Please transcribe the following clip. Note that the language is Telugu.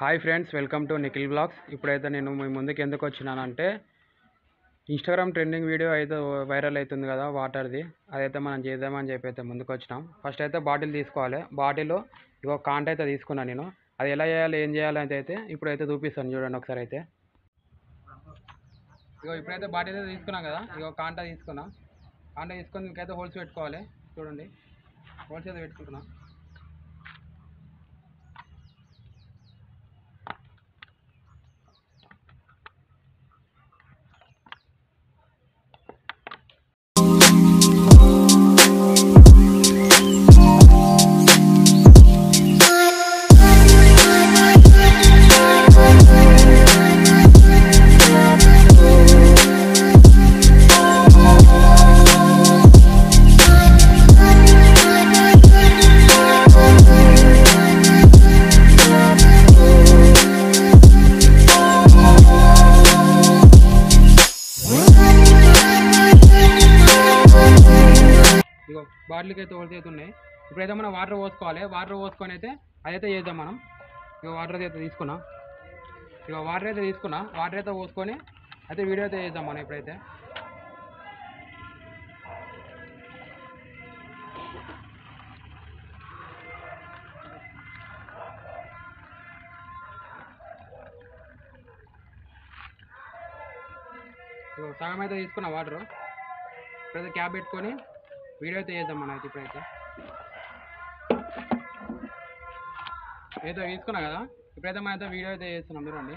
Hi friends, welcome to Nikhil blogs. ఇప్పుడైతే నేను మీ ముందుకు ఎందుకు వచ్చినానంటే ఇన్స్టాగ్రామ్ ట్రెండింగ్ వీడియో అయితే వైరల్ అవుతుంది కదా వాటర్ది. అదైతే మనం చేద్దామని చెప్పి అయితే ముందుకు వచ్చినాం. ఫస్ట్ అయితే బాటిల్ తీసుకోవాలి. బాటిల్ ఇగో కాంట అయితే తీసుకున్నాను నేను. అది ఎలా చేయాలి ఏం చేయాలి అయితే ఇప్పుడైతే చూపిస్తాను చూడండి ఒకసారి అయితే. ఇగో ఇప్పుడైతే బాటిల్ అయితే తీసుకున్నాం కదా, ఇగో కాంట తీసుకున్నా. కాంట తీసుకొని ఇంకైతే హోల్స్ పెట్టుకోవాలి. చూడండి హోల్స్ అయితే పెట్టుకుంటున్నా. ఇగో బాటిల్కి అయితే హోల్స్ అయితే ఉన్నాయి. ఇప్పుడైతే మనం వాటర్ పోసుకోవాలి. వాటర్ పోసుకొని అయితే అదైతే చేద్దాం మనం. ఇక వాటర్ అయితే తీసుకున్నాం. ఇక వాటర్ అయితే తీసుకున్నా. వాటర్ అయితే పోసుకొని అయితే వీడియో అయితే చేద్దాం మనం ఇప్పుడైతే. ఇక సగం అయితే తీసుకున్నా వాటర్. ఇప్పుడైతే క్యాప్ పెట్టుకొని వీడియో అయితే చేద్దాం మనం అయితే ఇప్పుడైతే. ఏదో తీసుకున్నా కదా, ఇప్పుడైతే మనం అయితే వీడియో అయితే చేస్తున్నాం చూడండి.